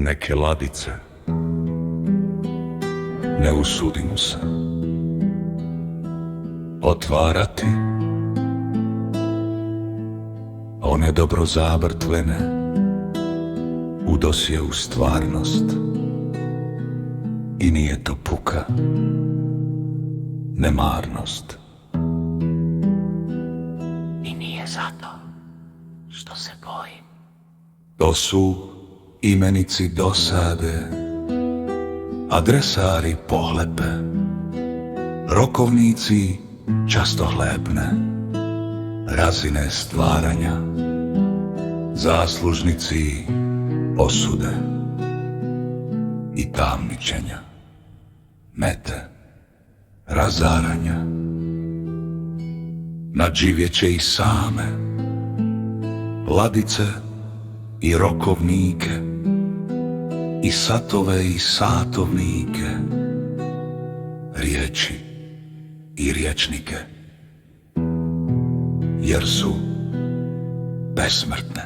neke ladice. Ne usudim se otvarati one dobro zavrtvene u dosjeu stvarnost. I nije to puka nemarnost. I nije zato što se bojim. To su imenici dosade, adresari pohlepe, rokovnici častohlebne, razine stvaranja, zaslužnici osude i tamničenja, mete razaranja. Nadživjeće i same ladice i rokovnike, i satove i satovnike, riječi i riječnike, jer su besmrtne.